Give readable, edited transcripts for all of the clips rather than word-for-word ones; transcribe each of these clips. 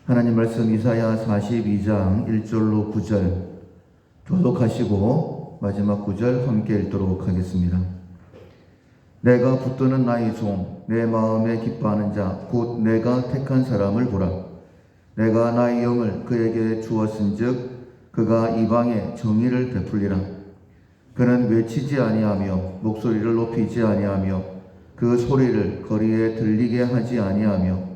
하나님 말씀 이사야 42장 1절로 9절 교독하시고 마지막 9절 함께 읽도록 하겠습니다. 내가 붙드는 나의 종, 내 마음에 기뻐하는 자, 곧 내가 택한 사람을 보라. 내가 나의 영을 그에게 주었은즉 그가 이방에 정의를 베풀리라. 그는 외치지 아니하며 목소리를 높이지 아니하며 그 소리를 거리에 들리게 하지 아니하며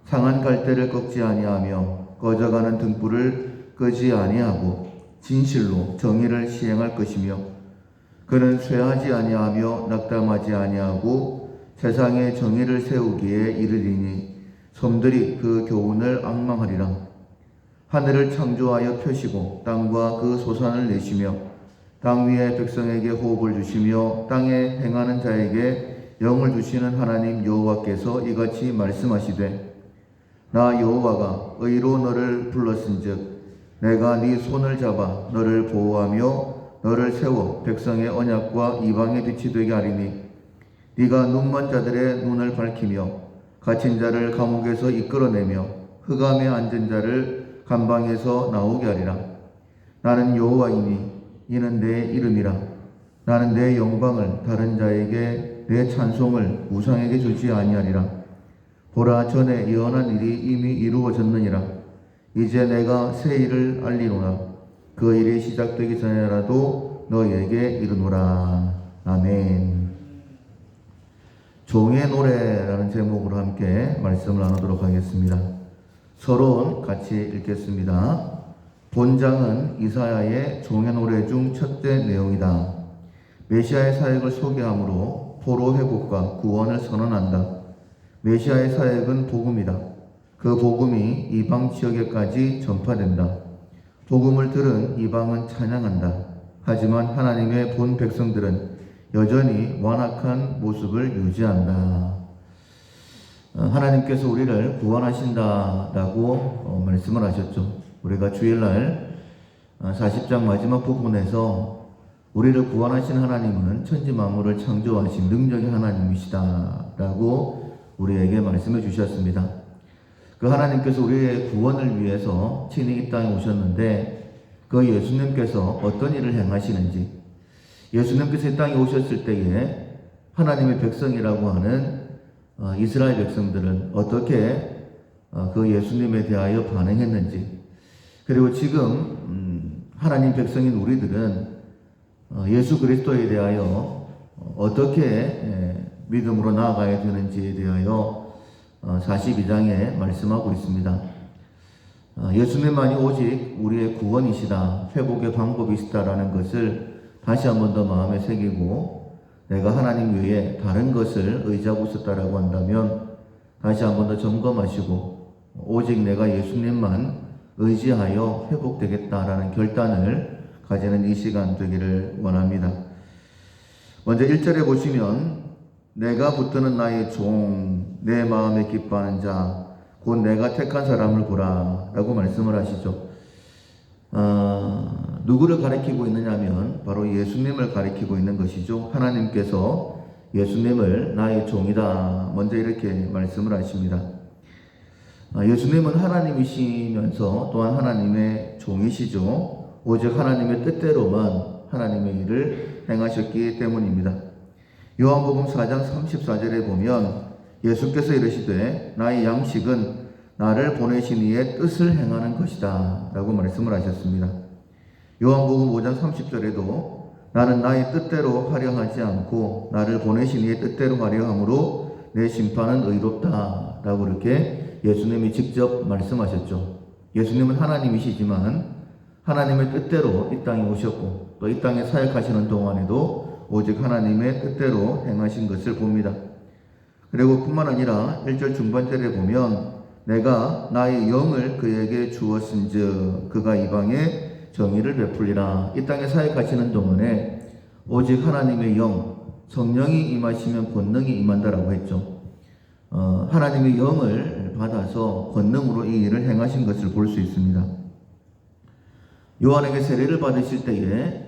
상한 갈대를 꺾지 아니하며 꺼져가는 등불을 끄지 아니하고 진실로 정의를 시행할 것이며 그는 쇠하지 아니하며 낙담하지 아니하고 세상에 정의를 세우기에 이르리니 섬들이 그 교훈을 앙망하리라. 하늘을 창조하여 펴시고 땅과 그 소산을 내시며 땅 위에 백성에게 호흡을 주시며 땅에 행하는 자에게 영을 주시는 하나님 여호와께서 이같이 말씀하시되 나 여호와가 의로 너를 불렀은즉 내가 네 손을 잡아 너를 보호하며 너를 세워 백성의 언약과 이방의 빛이 되게 하리니 네가 눈먼 자들의 눈을 밝히며 갇힌 자를 감옥에서 이끌어내며 흑암에 앉은 자를 감방에서 나오게 하리라. 나는 여호와이니 이는 내 이름이라. 나는 내 영광을 다른 자에게 내 찬송을 우상에게 주지 아니하리라. 보라, 전에 예언한 일이 이미 이루어졌느니라. 이제 내가 새 일을 알리노라. 그 일이 시작되기 전에라도 너희에게 이르노라. 아멘. 종의 노래라는 제목으로 함께 말씀을 나누도록 하겠습니다. 서론 같이 읽겠습니다. 본장은 이사야의 종의 노래 중 첫째 내용이다. 메시아의 사역을 소개함으로 포로 회복과 구원을 선언한다. 메시아의 사역은 복음이다. 그 복음이 이방 지역에까지 전파된다. 복음을 들은 이방은 찬양한다. 하지만 하나님의 본 백성들은 여전히 완악한 모습을 유지한다. 하나님께서 우리를 구원하신다라고 말씀을 하셨죠. 우리가 주일날 40장 마지막 부분에서 우리를 구원하신 하나님은 천지 만물을 창조하신 능력의 하나님이시다라고 우리에게 말씀해 주셨습니다. 그 하나님께서 우리의 구원을 위해서 친히 이 땅에 오셨는데 그 예수님께서 어떤 일을 행하시는지, 예수님께서 이 땅에 오셨을 때에 하나님의 백성이라고 하는 이스라엘 백성들은 어떻게 그 예수님에 대하여 반응했는지, 그리고 지금 하나님 백성인 우리들은 예수 그리스도에 대하여 어떻게 믿음으로 나아가야 되는지에 대하여 42장에 말씀하고 있습니다. 예수님만이 오직 우리의 구원이시다, 회복의 방법이시다라는 것을 다시 한 번 더 마음에 새기고 내가 하나님 외에 다른 것을 의지하고 있었다라고 한다면 다시 한 번 더 점검하시고 오직 내가 예수님만 의지하여 회복되겠다라는 결단을 가지는 이 시간 되기를 원합니다. 먼저 1절에 보시면 내가 붙드는 나의 종, 내 마음에 기뻐하는 자, 곧 내가 택한 사람을 보라 라고 말씀을 하시죠. 누구를 가리키고 있느냐면 바로 예수님을 가리키고 있는 것이죠. 하나님께서 예수님을 나의 종이다 먼저 이렇게 말씀을 하십니다. 예수님은 하나님이시면서 또한 하나님의 종이시죠. 오직 하나님의 뜻대로만 하나님의 일을 행하셨기 때문입니다. 요한복음 4장 34절에 보면 예수께서 이르시되 나의 양식은 나를 보내신 이의 뜻을 행하는 것이다 라고 말씀을 하셨습니다. 요한복음 5장 30절에도 나는 나의 뜻대로 하려 하지 않고 나를 보내신 이의 뜻대로 하려 함으로 내 심판은 의롭다 라고 이렇게 예수님이 직접 말씀하셨죠. 예수님은 하나님이시지만 하나님의 뜻대로 이 땅에 오셨고 또 이 땅에 사역하시는 동안에도 오직 하나님의 뜻대로 행하신 것을 봅니다. 그리고 뿐만 아니라 1절 중반절에 보면 내가 나의 영을 그에게 주었은즉 그가 이방에 정의를 베풀리라. 이 땅에 사역하시는 동안에 오직 하나님의 영, 성령이 임하시면 권능이 임한다라고 했죠. 하나님의 영을 받아서 권능으로 이 일을 행하신 것을 볼 수 있습니다. 요한에게 세례를 받으실 때에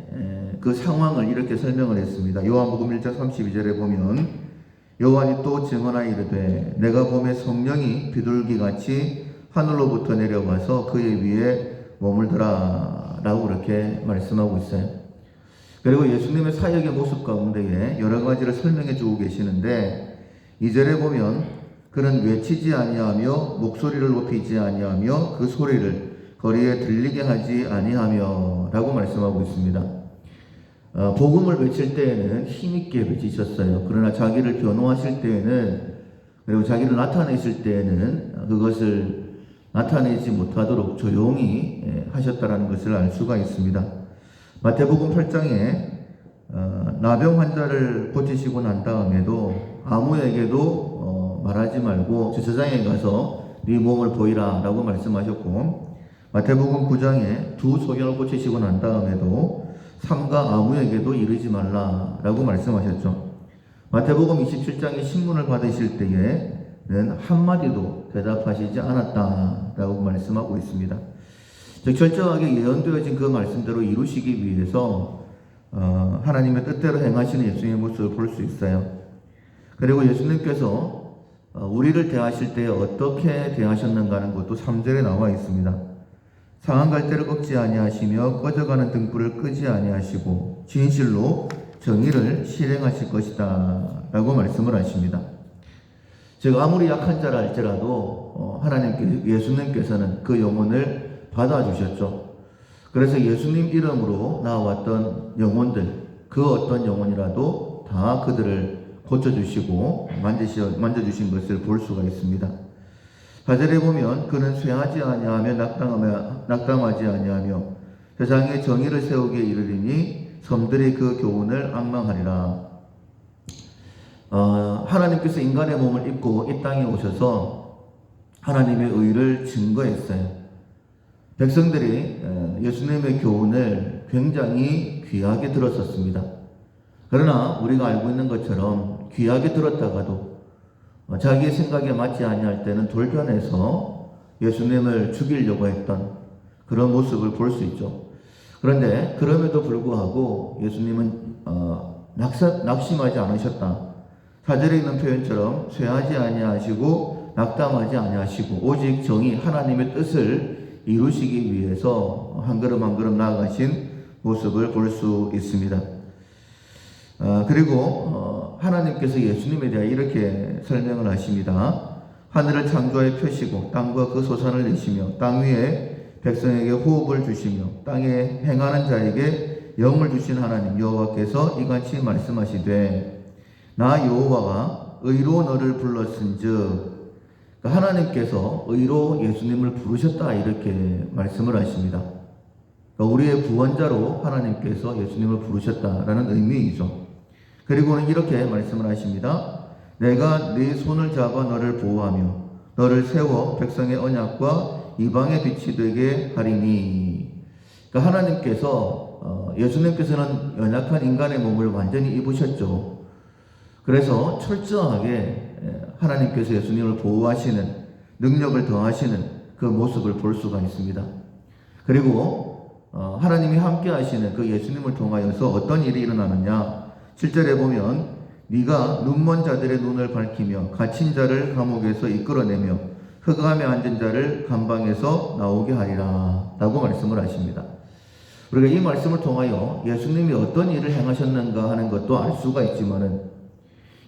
그 상황을 이렇게 설명을 했습니다. 요한복음 1장 32절에 보면 요한이 또 증언하여 이르되 내가 보매 성령이 비둘기같이 하늘로부터 내려와서 그의 위에 머물더라 라고 그렇게 말씀하고 있어요. 그리고 예수님의 사역의 모습 가운데에 여러 가지를 설명해 주고 계시는데 2절에 보면 그는 외치지 아니하며 목소리를 높이지 아니하며 그 소리를 거리에 들리게 하지 아니하며 라고 말씀하고 있습니다. 복음을 외칠 때에는 힘있게 외치셨어요. 그러나 자기를 변호하실 때에는, 그리고 자기를 나타내실 때에는 그것을 나타내지 못하도록 조용히 하셨다는 것을 알 수가 있습니다. 마태복음 8장에 나병 환자를 고치시고 난 다음에도 아무에게도 말하지 말고 제사장에 가서 네 몸을 보이라 라고 말씀하셨고, 마태복음 9장에 두 소경을 고치시고 난 다음에도 삼가 아무에게도 이르지 말라 라고 말씀하셨죠. 마태복음 27장에 신문을 받으실 때에는 한마디도 대답하시지 않았다 라고 말씀하고 있습니다. 즉 철저하게 예언되어진 그 말씀대로 이루시기 위해서 하나님의 뜻대로 행하시는 예수님의 모습을 볼 수 있어요. 그리고 예수님께서 우리를 대하실 때 어떻게 대하셨는가 하는 것도 3절에 나와 있습니다. 상한 갈대를 꺾지 아니하시며 꺼져가는 등불을 끄지 아니하시고 진실로 정의를 실행하실 것이다 라고 말씀을 하십니다. 즉 아무리 약한 자라 할지라도 예수님께서는 그 영혼을 받아주셨죠. 그래서 예수님 이름으로 나왔던 영혼들, 그 어떤 영혼이라도 다 그들을 고쳐주시고 만져주신 것을 볼 수가 있습니다. 4절에 보면 그는 쇠하지 아니하며 낙담하지 아니하며 세상에 정의를 세우기에 이르리니 섬들이 그 교훈을 앙망하리라. 하나님께서 인간의 몸을 입고 이 땅에 오셔서 하나님의 의를 증거했어요. 백성들이 예수님의 교훈을 굉장히 귀하게 들었었습니다. 그러나 우리가 알고 있는 것처럼 귀하게 들었다가도 자기의 생각에 맞지 아니할 때는 돌변해서 예수님을 죽이려고 했던 그런 모습을 볼 수 있죠. 그런데 그럼에도 불구하고 예수님은 낙심하지 않으셨다. 4절에 있는 표현처럼 쇠하지 아니하시고 낙담하지 아니하시고 오직 정의 하나님의 뜻을 이루시기 위해서 한 걸음 한 걸음 나아가신 모습을 볼 수 있습니다. 그리고 하나님께서 예수님에 대해 이렇게 설명을 하십니다. 하늘을 창조하여 펴시고 땅과 그 소산을 내시며 땅 위에 백성에게 호흡을 주시며 땅에 행하는 자에게 영을 주신 하나님 여호와께서 이같이 말씀하시되 나 여호와가 의로 너를 불렀은즉, 하나님께서 의로 예수님을 부르셨다 이렇게 말씀을 하십니다. 우리의 구원자로 하나님께서 예수님을 부르셨다라는 의미이죠. 그리고는 이렇게 말씀을 하십니다. 내가 네 손을 잡아 너를 보호하며 너를 세워 백성의 언약과 이방의 빛이 되게 하리니. 하나님께서 예수님께서는 연약한 인간의 몸을 완전히 입으셨죠. 그래서 철저하게 하나님께서 예수님을 보호하시는 능력을 더하시는 그 모습을 볼 수가 있습니다. 그리고 하나님이 함께 하시는 그 예수님을 통하여서 어떤 일이 일어나느냐. 7절에 보면 네가 눈먼 자들의 눈을 밝히며 갇힌 자를 감옥에서 이끌어내며 흑암에 앉은 자를 감방에서 나오게 하리라 라고 말씀을 하십니다. 우리가 이 말씀을 통하여 예수님이 어떤 일을 행하셨는가 하는 것도 알 수가 있지만은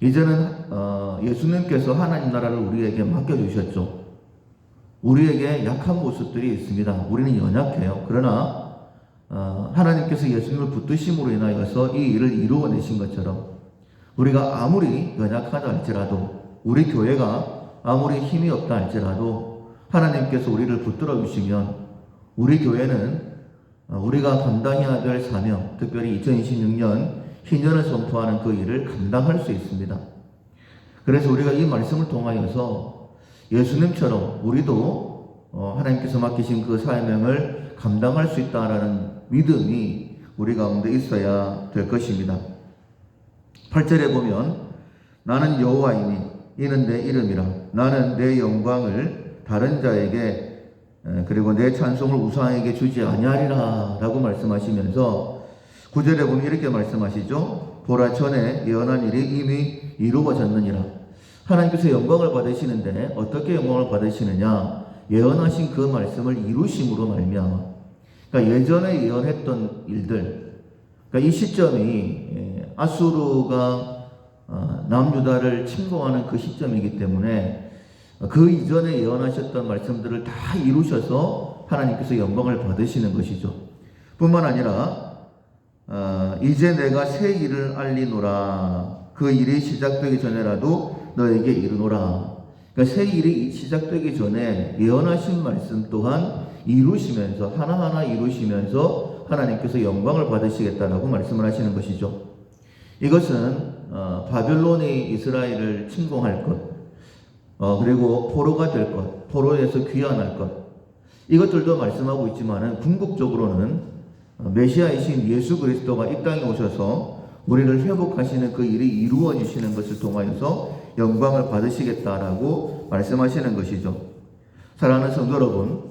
이제는 예수님께서 하나님 나라를 우리에게 맡겨주셨죠. 우리에게 약한 모습들이 있습니다. 우리는 연약해요. 그러나 하나님께서 예수님을 붙드심으로 인하여서 이 일을 이루어내신 것처럼 우리가 아무리 연약하다 할지라도, 우리 교회가 아무리 힘이 없다 할지라도 하나님께서 우리를 붙들어 주시면 우리 교회는 우리가 감당해야 될 사명, 특별히 2026년 희년을 선포하는 그 일을 감당할 수 있습니다. 그래서 우리가 이 말씀을 통하여서 예수님처럼 우리도 하나님께서 맡기신 그 사명을 감당할 수 있다라는 믿음이 우리 가운데 있어야 될 것입니다. 8절에 보면 나는 여호와이니 이는 내 이름이라. 나는 내 영광을 다른 자에게 그리고 내 찬송을 우상에게 주지 아니하리라 라고 말씀하시면서 9절에 보면 이렇게 말씀하시죠. 보라 전에 예언한 일이 이미 이루어졌느니라. 하나님께서 영광을 받으시는데 어떻게 영광을 받으시느냐. 예언하신 그 말씀을 이루심으로 말미암아. 그러니까 예전에 예언했던 일들, 그러니까 이 시점이 아수르가 남유다를 침공하는 그 시점이기 때문에 그 이전에 예언하셨던 말씀들을 다 이루셔서 하나님께서 영광을 받으시는 것이죠. 뿐만 아니라 이제 내가 새 일을 알리노라. 그 일이 시작되기 전에라도 너에게 이르노라. 그러니까 새 일이 시작되기 전에 예언하신 말씀 또한 이루시면서 하나하나 이루시면서 하나님께서 영광을 받으시겠다라고 말씀을 하시는 것이죠. 이것은 바벨론이 이스라엘을 침공할 것, 그리고 포로가 될 것, 포로에서 귀환할 것, 이것들도 말씀하고 있지만은 궁극적으로는 메시아이신 예수 그리스도가 이 땅에 오셔서 우리를 회복하시는 그 일이 이루어지시는 것을 통하여서 영광을 받으시겠다라고 말씀하시는 것이죠. 사랑하는 성도 여러분,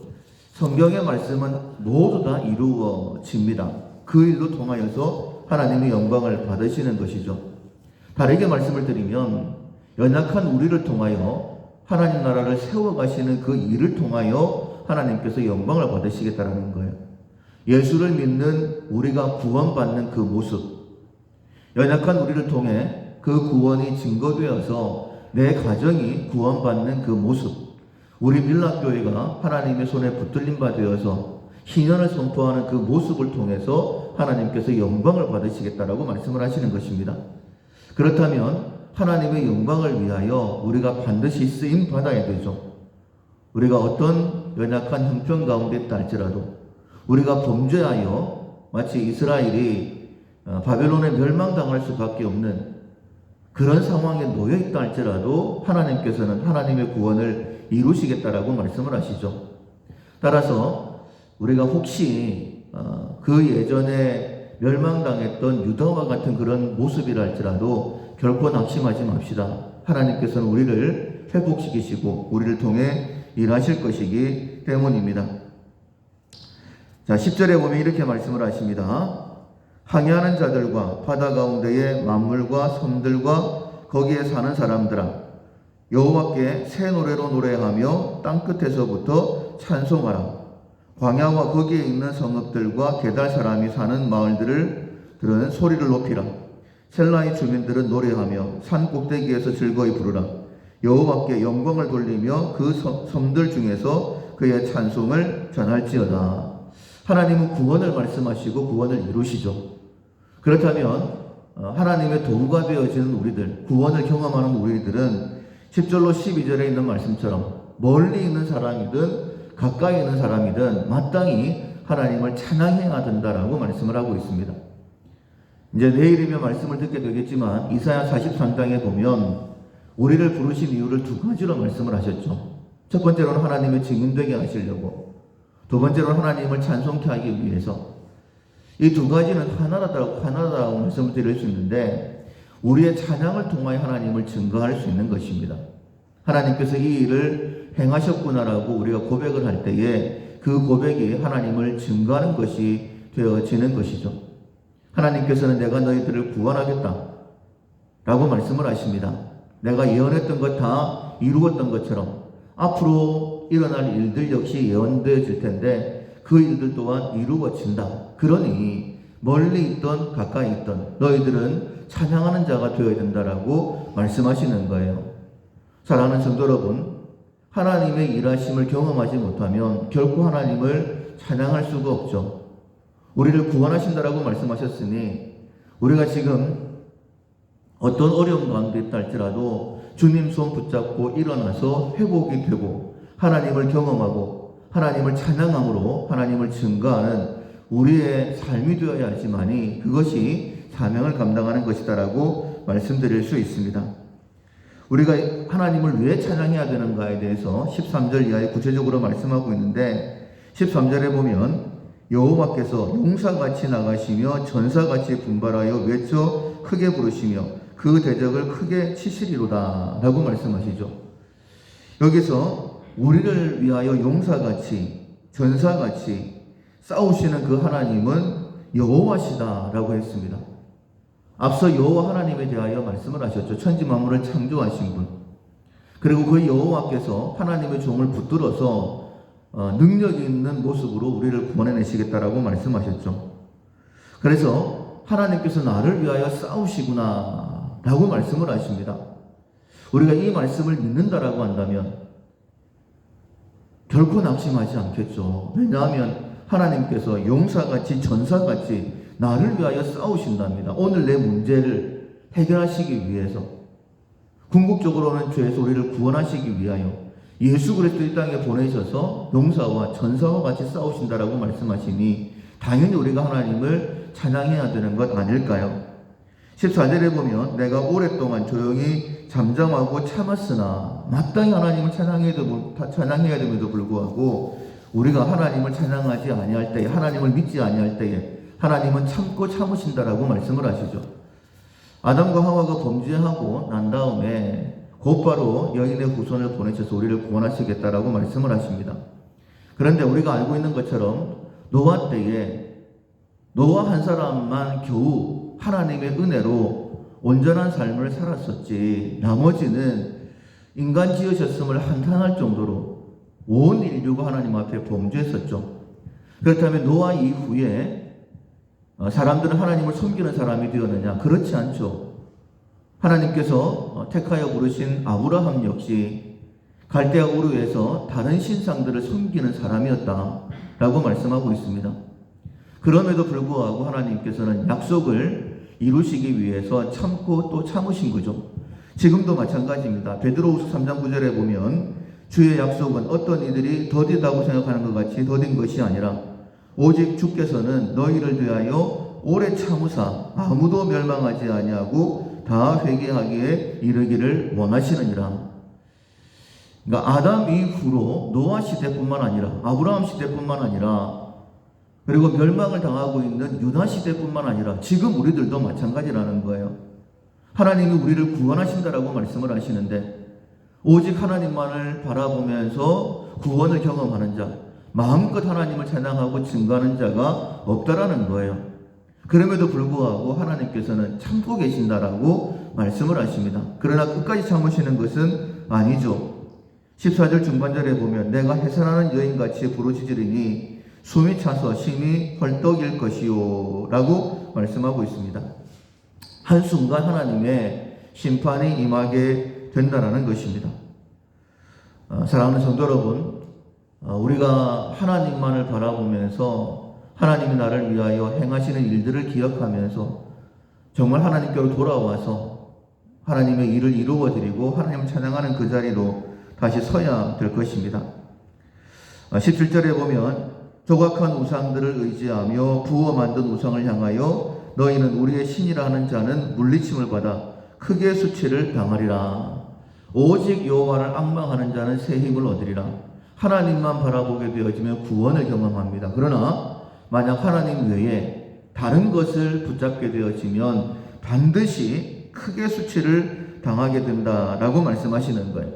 성경의 말씀은 모두 다 이루어집니다. 그 일로 통하여서 하나님의 영광을 받으시는 것이죠. 다르게 말씀을 드리면 연약한 우리를 통하여 하나님 나라를 세워가시는 그 일을 통하여 하나님께서 영광을 받으시겠다라는 거예요. 예수를 믿는 우리가 구원받는 그 모습, 연약한 우리를 통해 그 구원이 증거되어서 내 가정이 구원받는 그 모습, 우리 밀락교회가 하나님의 손에 붙들림 바 되어서 희년을 선포하는 그 모습을 통해서 하나님께서 영광을 받으시겠다라고 말씀을 하시는 것입니다. 그렇다면 하나님의 영광을 위하여 우리가 반드시 쓰임 받아야 되죠. 우리가 어떤 연약한 형편 가운데 있다 할지라도 우리가 범죄하여 마치 이스라엘이 바벨론에 멸망당할 수밖에 없는 그런 상황에 놓여 있다 할지라도 하나님께서는 하나님의 구원을 이루시겠다라고 말씀을 하시죠. 따라서 우리가 혹시 그 예전에 멸망당했던 유다와 같은 그런 모습이라 할지라도 결코 낙심하지 맙시다. 하나님께서는 우리를 회복시키시고 우리를 통해 일하실 것이기 때문입니다. 자, 10절에 보면 이렇게 말씀을 하십니다. 항해하는 자들과 바다 가운데의 만물과 섬들과 거기에 사는 사람들아, 여호와께 새 노래로 노래하며 땅끝에서부터 찬송하라. 광야와 거기에 있는 성읍들과 게달 사람이 사는 마을들은 소리를 높이라. 셀라의 주민들은 노래하며 산 꼭대기에서 즐거이 부르라. 여호와께 영광을 돌리며 그 섬들 중에서 그의 찬송을 전할지어다. 하나님은 구원을 말씀하시고 구원을 이루시죠. 그렇다면 하나님의 도구가 되어지는 우리들, 구원을 경험하는 우리들은 10절로 12절에 있는 말씀처럼 멀리 있는 사람이든 가까이 있는 사람이든 마땅히 하나님을 찬양해야 된다라고 말씀을 하고 있습니다. 이제 내일이면 말씀을 듣게 되겠지만 이사야 43장에 보면 우리를 부르신 이유를 두 가지로 말씀을 하셨죠. 첫 번째로는 하나님의 증인되게 하시려고, 두 번째로는 하나님을 찬송케 하기 위해서. 이 두 가지는 하나다라고 말씀을 드릴 수 있는데 우리의 찬양을 통하여 하나님을 증거할 수 있는 것입니다. 하나님께서 이 일을 행하셨구나라고 우리가 고백을 할 때에 그 고백이 하나님을 증거하는 것이 되어지는 것이죠. 하나님께서는 내가 너희들을 구원하겠다 라고 말씀을 하십니다. 내가 예언했던 것 다 이루었던 것처럼 앞으로 일어날 일들 역시 예언되어질 텐데 그 일들 또한 이루어진다. 그러니 멀리 있던 가까이 있던 너희들은 찬양하는 자가 되어야 된다라고 말씀하시는 거예요. 사랑하는 성도 여러분, 하나님의 일하심을 경험하지 못하면 결코 하나님을 찬양할 수가 없죠. 우리를 구원하신다라고 말씀하셨으니 우리가 지금 어떤 어려움 가운데 있다 할지라도 주님 손 붙잡고 일어나서 회복이 되고 하나님을 경험하고 하나님을 찬양함으로 하나님을 증거하는 우리의 삶이 되어야지만이 그것이 사명을 감당하는 것이다라고 말씀드릴 수 있습니다. 우리가 하나님을 왜 찬양해야 되는가에 대해서 13절 이하에 구체적으로 말씀하고 있는데 13절에 보면 여호와께서 용사같이 나가시며 전사같이 분발하여 외쳐 크게 부르시며 그 대적을 크게 치시리로다 라고 말씀하시죠. 여기서 우리를 위하여 용사같이 전사같이 싸우시는 그 하나님은 여호와시다 라고 했습니다. 앞서 여호와 하나님에 대하여 말씀을 하셨죠. 천지 만물을 창조하신 분. 그리고 그 여호와께서 하나님의 종을 붙들어서 능력 있는 모습으로 우리를 구원해내시겠다라고 말씀하셨죠. 그래서 하나님께서 나를 위하여 싸우시구나 라고 말씀을 하십니다. 우리가 이 말씀을 믿는다라고 한다면 결코 낙심하지 않겠죠. 왜냐하면 하나님께서 용사같이 전사같이 나를 위하여 싸우신답니다. 오늘 내 문제를 해결하시기 위해서, 궁극적으로는 죄에서 우리를 구원하시기 위하여 예수 그리스도 이 땅에 보내셔서 용사와 전사와 같이 싸우신다라고 말씀하시니 당연히 우리가 하나님을 찬양해야 되는 것 아닐까요? 14절에 보면 내가 오랫동안 조용히 잠잠하고 참았으나 마땅히 하나님을 찬양해야 됨에도 불구하고 우리가 하나님을 찬양하지 아니할 때에, 하나님을 믿지 아니할 때에 하나님은 참고 참으신다라고 말씀을 하시죠. 아담과 하와가 범죄하고 난 다음에 곧바로 여인의 후손을 보내셔서 우리를 구원하시겠다라고 말씀을 하십니다. 그런데 우리가 알고 있는 것처럼 노아 때에 노아 한 사람만 겨우 하나님의 은혜로 온전한 삶을 살았었지, 나머지는 인간 지으셨음을 한탄할 정도로 온 인류가 하나님 앞에 범죄했었죠. 그렇다면 노아 이후에 사람들은 하나님을 섬기는 사람이 되었느냐? 그렇지 않죠. 하나님께서 택하여 부르신 아브라함 역시 갈대아 우르에서 다른 신상들을 섬기는 사람이었다라고 말씀하고 있습니다. 그럼에도 불구하고 하나님께서는 약속을 이루시기 위해서 참고 또 참으신 거죠. 지금도 마찬가지입니다. 베드로후서 3장 9절에 보면 주의 약속은 어떤 이들이 더디다고 생각하는 것 같이 더딘 것이 아니라 오직 주께서는 너희를 위하여 오래 참으사 아무도 멸망하지 아니하고 다 회개하기에 이르기를 원하시느니라. 그러니까 아담 이후로 노아 시대뿐만 아니라 아브라함 시대뿐만 아니라 그리고 멸망을 당하고 있는 유다 시대뿐만 아니라 지금 우리들도 마찬가지라는 거예요. 하나님이 우리를 구원하신다라고 말씀을 하시는데 오직 하나님만을 바라보면서 구원을 경험하는 자, 마음껏 하나님을 찬양하고 증거하는 자가 없다라는 거예요. 그럼에도 불구하고 하나님께서는 참고 계신다라고 말씀을 하십니다. 그러나 끝까지 참으시는 것은 아니죠. 14절 중반절에 보면 내가 해산하는 여인같이 부르짖으리니 숨이 차서 심히 헐떡일 것이요 라고 말씀하고 있습니다. 한순간 하나님의 심판이 임하게 된다는 것입니다. 사랑하는 성도 여러분, 우리가 하나님만을 바라보면서 하나님이 나를 위하여 행하시는 일들을 기억하면서 정말 하나님께로 돌아와서 하나님의 일을 이루어드리고 하나님을 찬양하는 그 자리로 다시 서야 될 것입니다. 17절에 보면 조각한 우상들을 의지하며 부어 만든 우상을 향하여 너희는 우리의 신이라 하는 자는 물리침을 받아 크게 수치를 당하리라. 오직 여호와를 앙망하는 자는 새 힘을 얻으리라. 하나님만 바라보게 되어지면 구원을 경험합니다. 그러나 만약 하나님 외에 다른 것을 붙잡게 되어지면 반드시 크게 수치를 당하게 된다라고 말씀하시는 거예요.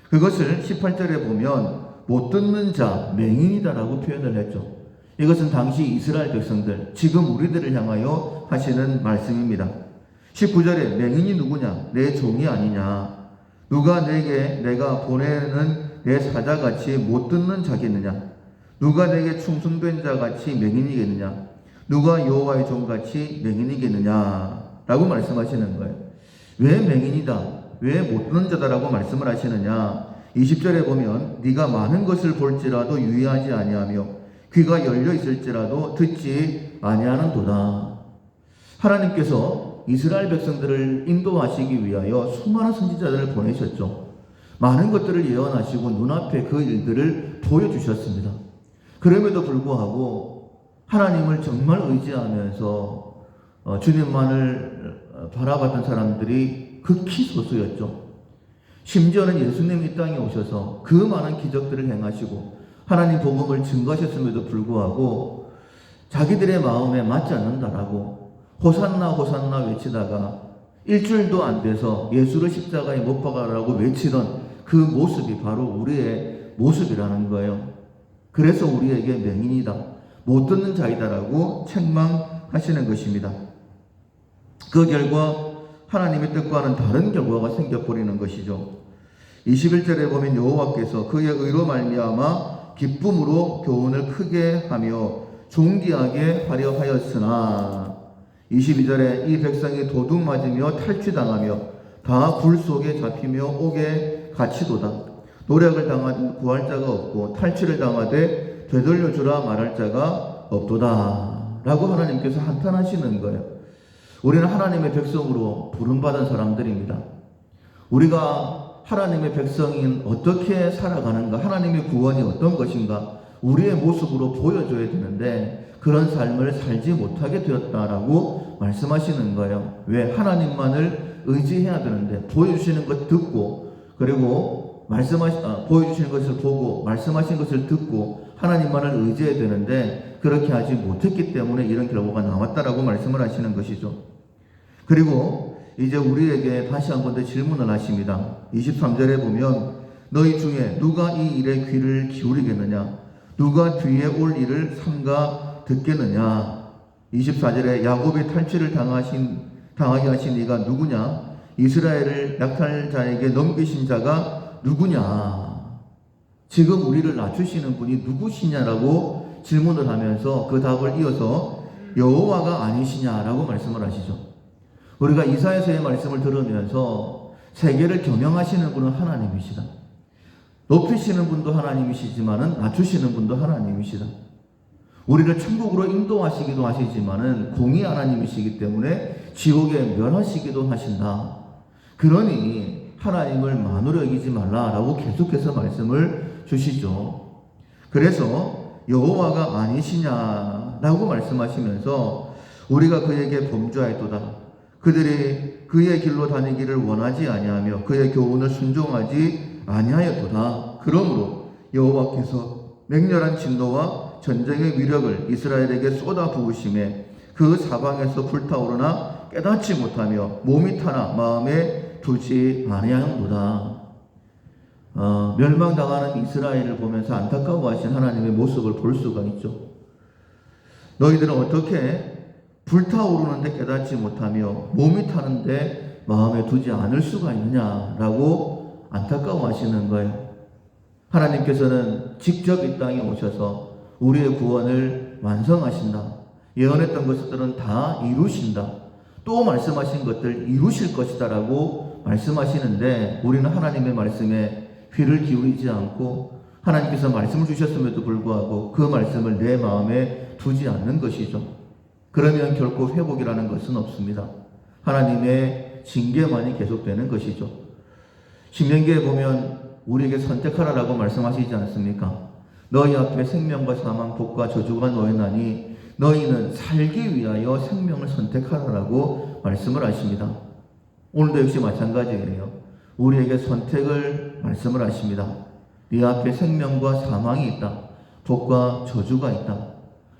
그것을 18절에 보면 못 듣는 자, 맹인이다라고 표현을 했죠. 이것은 당시 이스라엘 백성들, 지금 우리들을 향하여 하시는 말씀입니다. 19절에 맹인이 누구냐? 내 종이 아니냐? 누가 내게 내가 보내는 내 사자같이 못 듣는 자겠느냐? 누가 내게 충성된 자같이 맹인이겠느냐? 누가 여호와의 종같이 맹인이겠느냐? 라고 말씀하시는 거예요. 왜 맹인이다? 왜 못 듣는 자다라고 말씀을 하시느냐? 20절에 보면 네가 많은 것을 볼지라도 유의하지 아니하며 귀가 열려 있을지라도 듣지 아니하는도다. 하나님께서 이스라엘 백성들을 인도하시기 위하여 수많은 선지자들을 보내셨죠. 많은 것들을 예언하시고 눈앞에 그 일들을 보여주셨습니다. 그럼에도 불구하고 하나님을 정말 의지하면서 주님만을 바라봤던 사람들이 극히 소수였죠. 심지어는 예수님이 이 땅에 오셔서 그 많은 기적들을 행하시고 하나님 복음을 증거하셨음에도 불구하고 자기들의 마음에 맞지 않는다라고 호산나 호산나 외치다가 일주일도 안 돼서 예수를 십자가에 못 박아라고 외치던 그 모습이 바로 우리의 모습이라는 거예요. 그래서 우리에게 맹인이다, 못 듣는 자이다라고 책망하시는 것입니다. 그 결과 하나님의 뜻과는 다른 결과가 생겨버리는 것이죠. 21절에 보면 여호와께서 그의 의로 말미암아 기쁨으로 교훈을 크게 하며 존귀하게 하려 하였으나 22절에 이 백성이 도둑 맞으며 탈취당하며 다 불 속에 잡히며 옥에 갇히도다. 노력을 당하되 구할 자가 없고 탈취를 당하되 되돌려주라 말할 자가 없도다 라고 하나님께서 한탄하시는 거예요. 우리는 하나님의 백성으로 부름받은 사람들입니다. 우리가 하나님의 백성인 어떻게 살아가는가, 하나님의 구원이 어떤 것인가 우리의 모습으로 보여줘야 되는데 그런 삶을 살지 못하게 되었다라고 말씀하시는 거예요. 왜? 하나님만을 의지해야 되는데 보여주시는 것 듣고 그리고 보여주시는 것을 보고 말씀하신 것을 듣고 하나님만을 의지해야 되는데 그렇게 하지 못했기 때문에 이런 결과가 나왔다라고 말씀을 하시는 것이죠. 그리고 이제 우리에게 다시 한 번 더 질문을 하십니다. 23절에 보면 너희 중에 누가 이 일에 귀를 기울이겠느냐? 누가 뒤에 올 일을 삼가 듣겠느냐? 24절에 야곱의 탈취를 당하게 하신 이가 누구냐? 이스라엘을 약탈자에게 넘기신 자가 누구냐? 지금 우리를 낮추시는 분이 누구시냐라고 질문을 하면서 그 답을 이어서 여호와가 아니시냐라고 말씀을 하시죠. 우리가 이사야서의 말씀을 들으면서 세계를 경영하시는 분은 하나님이시다. 높이시는 분도 하나님이시지만은 낮추시는 분도 하나님이시다. 우리를 천국으로 인도하시기도 하시지만은 공의 하나님이시기 때문에 지옥에 멸하시기도 하신다. 그러니 하나님을 만으로 여기지 말라라고 계속해서 말씀을 주시죠. 그래서 여호와가 아니시냐라고 말씀하시면서 우리가 그에게 범죄하였도다. 그들이 그의 길로 다니기를 원하지 아니하며 그의 교훈을 순종하지 아니하였도다. 그러므로 여호와께서 맹렬한 진노와 전쟁의 위력을 이스라엘에게 쏟아 부으심에 그 사방에서 불타오르나 깨닫지 못하며 몸이 타나 마음에 두지 아니하였도다. 멸망당하는 이스라엘을 보면서 안타까워하신 하나님의 모습을 볼 수가 있죠. 너희들은 어떻게 불타오르는데 깨닫지 못하며 몸이 타는데 마음에 두지 않을 수가 있느냐라고 안타까워하시는 거예요. 하나님께서는 직접 이 땅에 오셔서 우리의 구원을 완성하신다. 예언했던 것들은 다 이루신다. 또 말씀하신 것들 이루실 것이다 라고 말씀하시는데 우리는 하나님의 말씀에 귀를 기울이지 않고 하나님께서 말씀을 주셨음에도 불구하고 그 말씀을 내 마음에 두지 않는 것이죠. 그러면 결코 회복이라는 것은 없습니다. 하나님의 징계만이 계속되는 것이죠. 신명기에 보면 우리에게 선택하라라고 말씀하시지 않습니까? 너희 앞에 생명과 사망, 복과 저주가 놓여나니 너희는 살기 위하여 생명을 선택하라라고 말씀을 하십니다. 오늘도 역시 마찬가지예요. 우리에게 선택을 말씀을 하십니다. 네 앞에 생명과 사망이 있다. 복과 저주가 있다.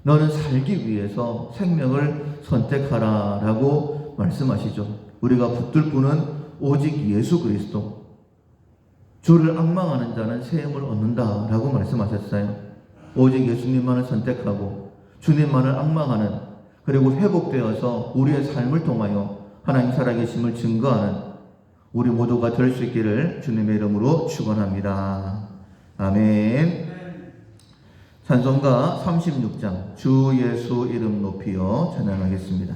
너는 살기 위해서 생명을 선택하라라고 말씀하시죠. 우리가 붙들 분은 오직 예수 그리스도. 주를 앙망하는 자는 새 힘을 얻는다라고 말씀하셨어요. 오직 예수님만을 선택하고 주님만을 앙망하는, 그리고 회복되어서 우리의 삶을 통하여 하나님 살아계심을 증거하는 우리 모두가 될 수 있기를 주님의 이름으로 축원합니다. 아멘. 찬송가 36장 주 예수 이름 높이어 찬양하겠습니다.